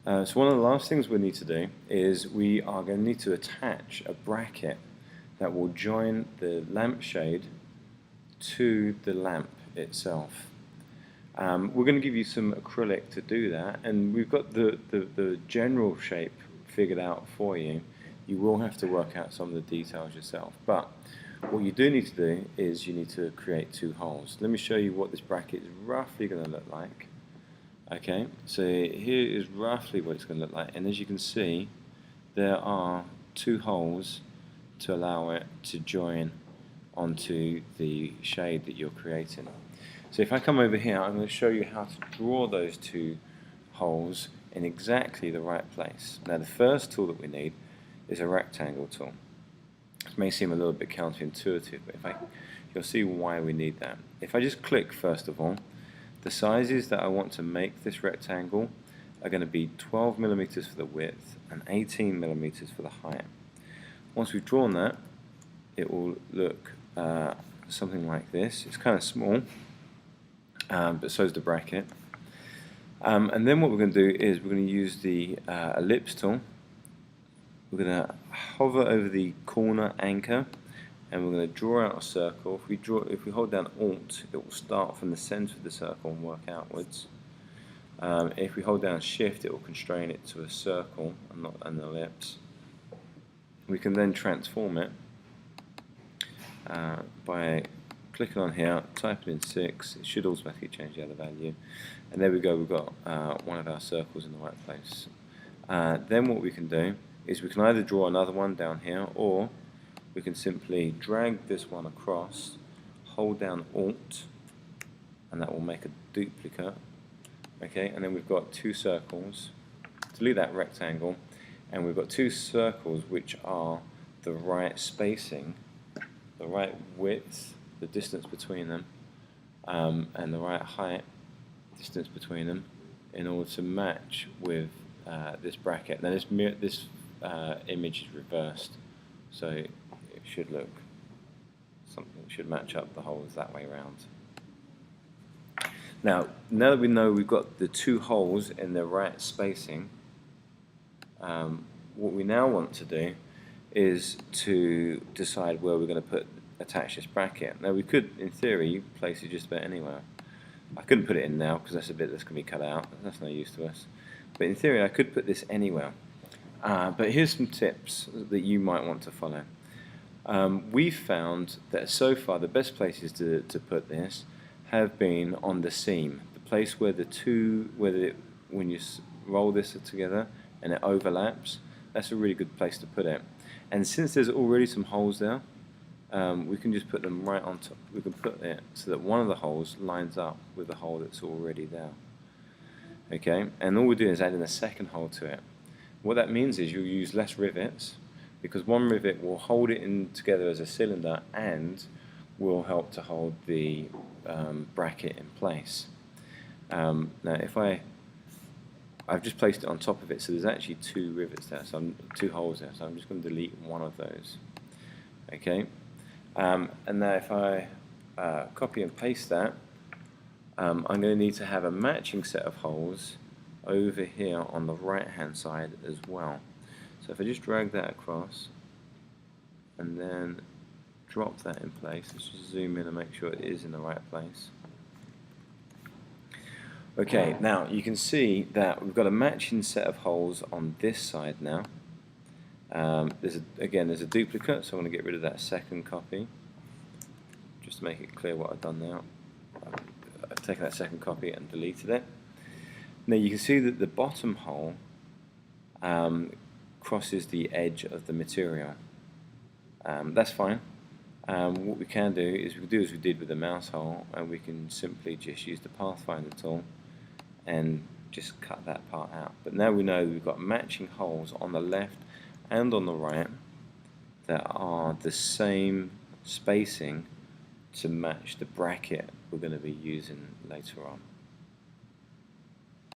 So one of the last things we need to do is we are going to need to attach a bracket that will join the lampshade to the lamp itself. We're going to give you some acrylic to do that, and we've got the general shape figured out for you. You will have to work out some of the details yourself, but what you do need to do is you need to create two holes. Let me show you what this bracket is roughly going to look like. Okay, so here is roughly what it's going to look like, and as you can see, there are two holes to allow it to join onto the shade that you're creating. So if I come over here, I'm going to show you how to draw those two holes in exactly the right place. Now the first tool that we need is a rectangle tool. It may seem a little bit counterintuitive, but you'll see why we need that. If I just click first of all, the sizes that I want to make this rectangle are going to be 12 millimeters for the width and 18 millimeters for the height. Once we've drawn that, it will look something like this. It's kind of small, but so is the bracket. And then what we're going to do is we're going to use the ellipse tool. We're going to hover over the corner anchor, and we're going to draw out a circle. If we hold down Alt, it will start from the center of the circle and work outwards. If we hold down Shift, it will constrain it to a circle and not an ellipse. We can then transform it by clicking on here, typing in 6. It should automatically change the other value, and there we go. We've got one of our circles in the right place. Then what we can do is we can either draw another one down here, or we can simply drag this one across, hold down Alt, and that will make a duplicate. Okay, and then we've got two circles. Delete that rectangle, and we've got two circles which are the right spacing, the right width, the distance between them, and the right height, distance between them, in order to match with this bracket. Now this image is reversed, so it should look something, should match up the holes that way around. Now that we know we've got the two holes in the right spacing, what we now want to do is to decide where we're going to attach this bracket. Now we could, in theory, place it just about anywhere. I couldn't put it in now because that's a bit that's going to be cut out. That's no use to us. But in theory, I could put this anywhere. But here's some tips that you might want to follow. We've found that so far the best places to put this have been on the seam, the place where when you roll this together and it overlaps. That's a really good place to put it. And since there's already some holes there, we can just put them right on top. We can put it so that one of the holes lines up with the hole that's already there. Okay, and all we're doing is adding a second hole to it. What that means is you'll use less rivets, because one rivet will hold it in together as a cylinder and will help to hold the bracket in place. Now if I've just placed it on top of it, so there's actually two rivets there, so two holes there, so I'm just going to delete one of those. Okay, and now if I copy and paste that, I'm going to need to have a matching set of holes over here on the right hand side as well. So if I just drag that across and then drop that in place, let's just zoom in and make sure it is in the right place. Okay, now you can see that we've got a matching set of holes on this side now. There's a duplicate, so I'm going to get rid of that second copy just to make it clear what I've done now. I've taken that second copy and deleted it. Now you can see that the bottom hole crosses the edge of the material. That's fine. What we can do is we do as we did with the mouse hole, and we can simply just use the Pathfinder tool and just cut that part out. But now we know we've got matching holes on the left and on the right that are the same spacing to match the bracket we're going to be using later on.